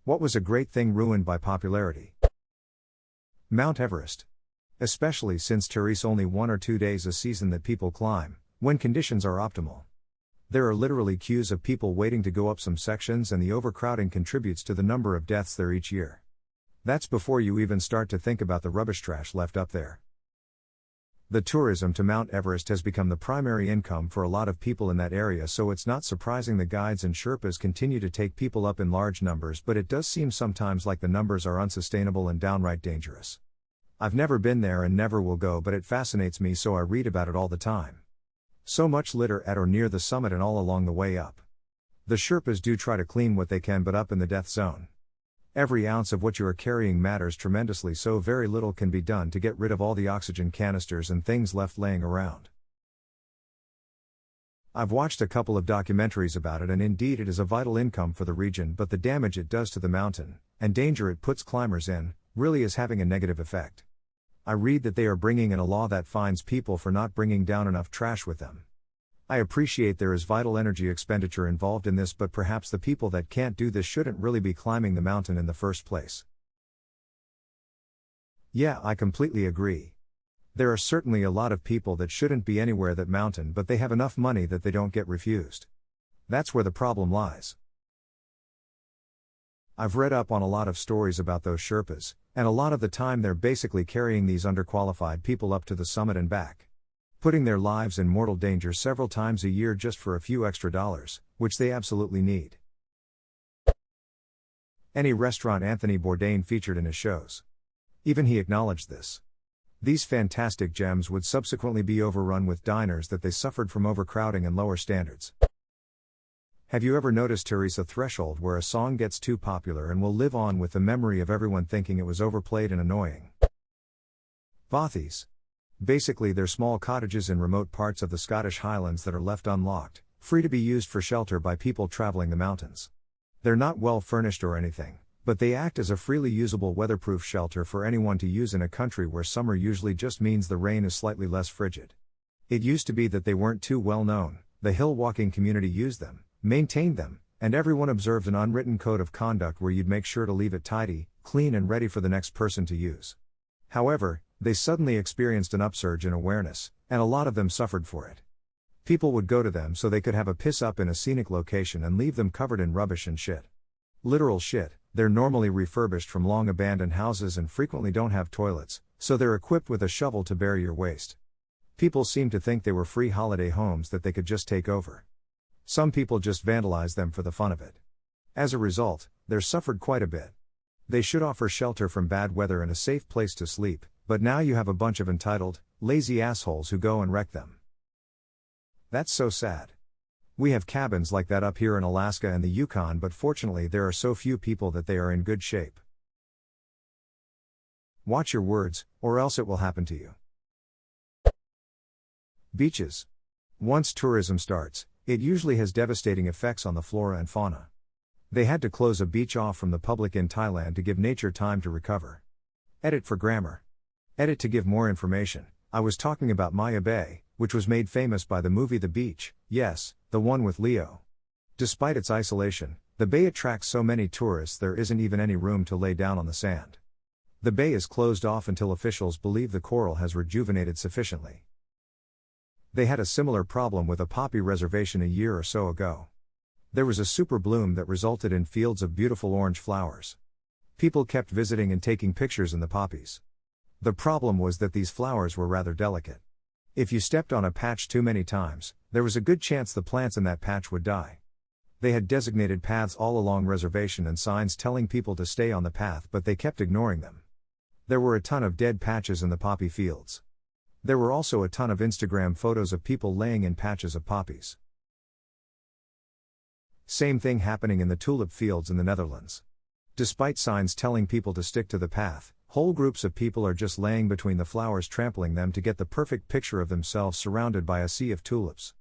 What was a great thing ruined by popularity? Mount Everest. Especially since there's only 1 or 2 days a season that people climb, when conditions are optimal. There are literally queues of people waiting to go up some sections, and the overcrowding contributes to the number of deaths there each year. That's before you even start to think about the rubbish trash left up there. The tourism to Mount Everest has become the primary income for a lot of people in that area, so it's not surprising the guides and Sherpas continue to take people up in large numbers, but it does seem sometimes like the numbers are unsustainable and downright dangerous. I've never been there and never will go, but it fascinates me, so I read about it all the time. So much litter at or near the summit and all along the way up. The Sherpas do try to clean what they can, but up in the death zone, every ounce of what you are carrying matters tremendously, so very little can be done to get rid of all the oxygen canisters and things left laying around. I've watched a couple of documentaries about it, and indeed it is a vital income for the region, but the damage it does to the mountain, and danger it puts climbers in, really is having a negative effect. I read that they are bringing in a law that fines people for not bringing down enough trash with them. I appreciate there is vital energy expenditure involved in this, but perhaps the people that can't do this shouldn't really be climbing the mountain in the first place. Yeah, I completely agree. There are certainly a lot of people that shouldn't be anywhere that mountain, but they have enough money that they don't get refused. That's where the problem lies. I've read up on a lot of stories about those Sherpas, and a lot of the time they're basically carrying these underqualified people up to the summit and back, putting their lives in mortal danger several times a year just for a few extra dollars, which they absolutely need. Any restaurant Anthony Bourdain featured in his shows. Even he acknowledged this. These fantastic gems would subsequently be overrun with diners that they suffered from overcrowding and lower standards. Have you ever noticed there's a threshold where a song gets too popular and will live on with the memory of everyone thinking it was overplayed and annoying? Bothies. Basically, they're small cottages in remote parts of the Scottish Highlands that are left unlocked, free to be used for shelter by people traveling the mountains. They're not well furnished or anything, but they act as a freely usable weatherproof shelter for anyone to use in a country where summer usually just means the rain is slightly less frigid. It used to be that they weren't too well known, the hill walking community used them, maintained them, and everyone observed an unwritten code of conduct where you'd make sure to leave it tidy, clean and ready for the next person to use. However, they suddenly experienced an upsurge in awareness, and a lot of them suffered for it. People would go to them so they could have a piss up in a scenic location and leave them covered in rubbish and shit. Literal shit. They're normally refurbished from long abandoned houses and frequently don't have toilets, so they're equipped with a shovel to bury your waste. People seem to think they were free holiday homes that they could just take over. Some people just vandalize them for the fun of it. As a result, they're suffered quite a bit. They should offer shelter from bad weather and a safe place to sleep, but now you have a bunch of entitled, lazy assholes who go and wreck them. That's so sad. We have cabins like that up here in Alaska and the Yukon, but fortunately there are so few people that they are in good shape. Watch your words, or else it will happen to you. Beaches. Once tourism starts, it usually has devastating effects on the flora and fauna. They had to close a beach off from the public in Thailand to give nature time to recover. Edit for grammar. Edit to give more information. I was talking about Maya Bay, which was made famous by the movie The Beach, yes, the one with Leo. Despite its isolation, the bay attracts so many tourists there isn't even any room to lay down on the sand. The bay is closed off until officials believe the coral has rejuvenated sufficiently. They had a similar problem with a poppy reservation a year or so ago. There was a super bloom that resulted in fields of beautiful orange flowers. People kept visiting and taking pictures in the poppies. The problem was that these flowers were rather delicate. If you stepped on a patch too many times, there was a good chance the plants in that patch would die. They had designated paths all along reservation and signs telling people to stay on the path, but they kept ignoring them. There were a ton of dead patches in the poppy fields. There were also a ton of Instagram photos of people laying in patches of poppies. Same thing happening in the tulip fields in the Netherlands. Despite signs telling people to stick to the path, whole groups of people are just laying between the flowers, trampling them to get the perfect picture of themselves surrounded by a sea of tulips.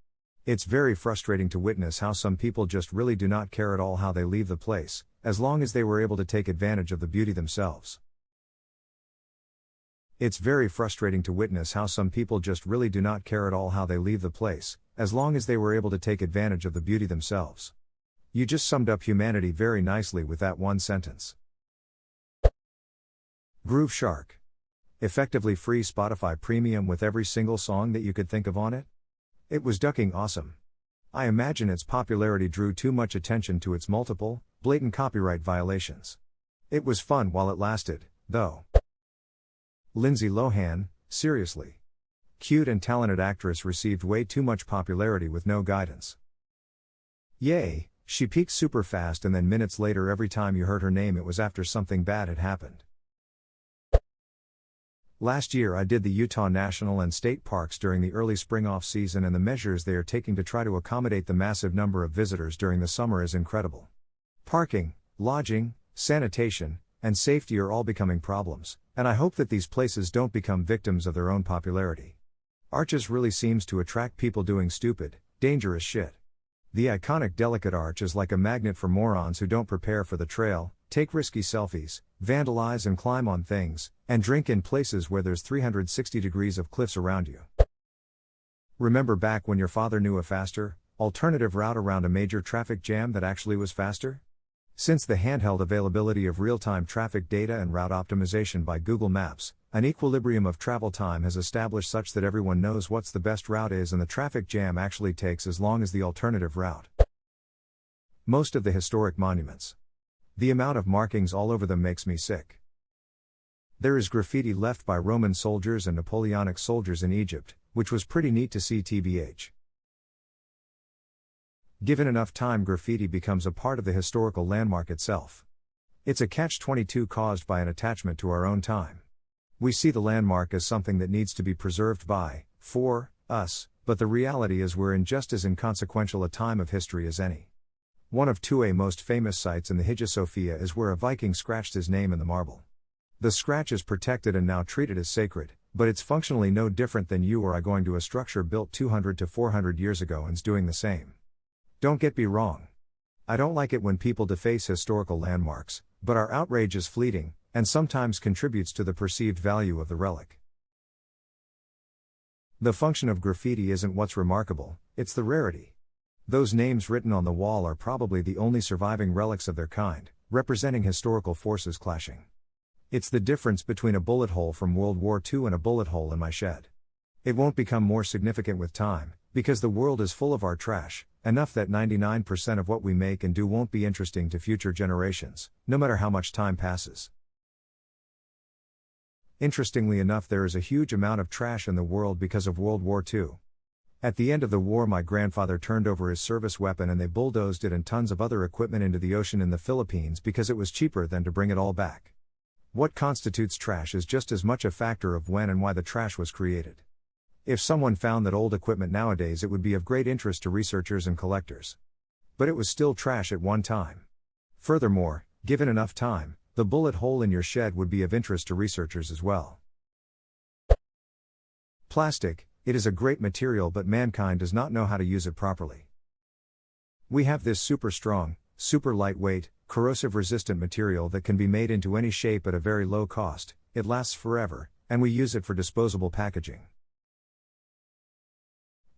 It's very frustrating to witness how some people just really do not care at all how they leave the place, as long as they were able to take advantage of the beauty themselves. It's very frustrating to witness how some people just really do not care at all how they leave the place, as long as they were able to take advantage of the beauty themselves. You just summed up humanity very nicely with that one sentence. Groove Shark. Effectively free Spotify Premium with every single song that you could think of on it? It was ducking awesome. I imagine its popularity drew too much attention to its multiple, blatant copyright violations. It was fun while it lasted, though. Lindsay Lohan, seriously. Cute and talented actress received way too much popularity with no guidance. Yay, she peaked super fast and then minutes later every time you heard her name it was after something bad had happened. Last year I did the Utah National and State Parks during the early spring off-season, and the measures they are taking to try to accommodate the massive number of visitors during the summer is incredible. Parking, lodging, sanitation, and safety are all becoming problems, and I hope that these places don't become victims of their own popularity. Arches really seems to attract people doing stupid, dangerous shit. The iconic Delicate Arch is like a magnet for morons who don't prepare for the trail, take risky selfies, vandalize and climb on things, and drink in places where there's 360 degrees of cliffs around you. Remember back when your father knew a faster, alternative route around a major traffic jam that actually was faster? Since the handheld availability of real-time traffic data and route optimization by Google Maps, an equilibrium of travel time has established such that everyone knows what's the best route is, and the traffic jam actually takes as long as the alternative route. Most of the historic monuments. The amount of markings all over them makes me sick. There is graffiti left by Roman soldiers and Napoleonic soldiers in Egypt, which was pretty neat to see tbh. Given enough time, graffiti becomes a part of the historical landmark itself. It's a catch-22 caused by an attachment to our own time. We see the landmark as something that needs to be preserved by, for, us, but the reality is we're in just as inconsequential a time of history as any. One of two most famous sites in the Hagia Sophia is where a Viking scratched his name in the marble. The scratch is protected and now treated as sacred, but it's functionally no different than you or I going to a structure built 200 to 400 years ago and's doing the same. Don't get me wrong. I don't like it when people deface historical landmarks, but our outrage is fleeting, and sometimes contributes to the perceived value of the relic. The function of graffiti isn't what's remarkable, it's the rarity. Those names written on the wall are probably the only surviving relics of their kind, representing historical forces clashing. It's the difference between a bullet hole from World War II and a bullet hole in my shed. It won't become more significant with time, because the world is full of our trash, enough that 99% of what we make and do won't be interesting to future generations, no matter how much time passes. Interestingly enough, there is a huge amount of trash in the world because of World War II. At the end of the war, my grandfather turned over his service weapon and they bulldozed it and tons of other equipment into the ocean in the Philippines because it was cheaper than to bring it all back. What constitutes trash is just as much a factor of when and why the trash was created. If someone found that old equipment nowadays, it would be of great interest to researchers and collectors. But it was still trash at one time. Furthermore, given enough time, the bullet hole in your shed would be of interest to researchers as well. Plastic, it is a great material, but mankind does not know how to use it properly. We have this super strong, super lightweight, corrosive resistant material that can be made into any shape at a very low cost, it lasts forever, and we use it for disposable packaging.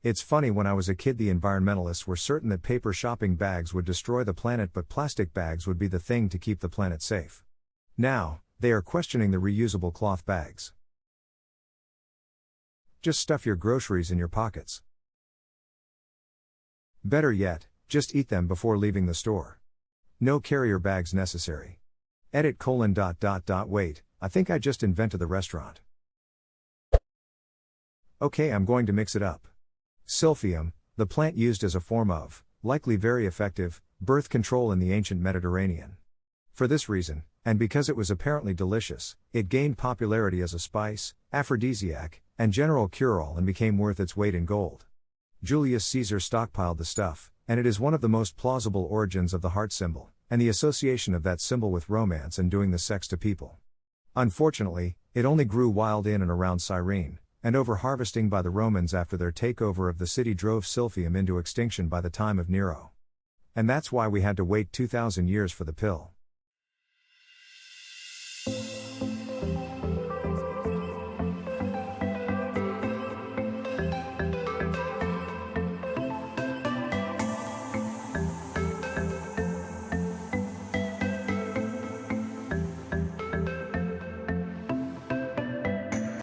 It's funny, when I was a kid the environmentalists were certain that paper shopping bags would destroy the planet, but plastic bags would be the thing to keep the planet safe. Now, they are questioning the reusable cloth bags. Just stuff your groceries in your pockets. Better yet, just eat them before leaving the store. No carrier bags necessary. Wait, I think I just invented the restaurant. Okay, I'm going to mix it up. Silphium, the plant used as a form of, likely very effective, birth control in the ancient Mediterranean. For this reason, and because it was apparently delicious, it gained popularity as a spice, aphrodisiac, and general cure-all and became worth its weight in gold. Julius Caesar stockpiled the stuff, and it is one of the most plausible origins of the heart symbol, and the association of that symbol with romance and doing the sex to people. Unfortunately, it only grew wild in and around Cyrene, and over-harvesting by the Romans after their takeover of the city drove silphium into extinction by the time of Nero. And that's why we had to wait 2,000 years for the pill.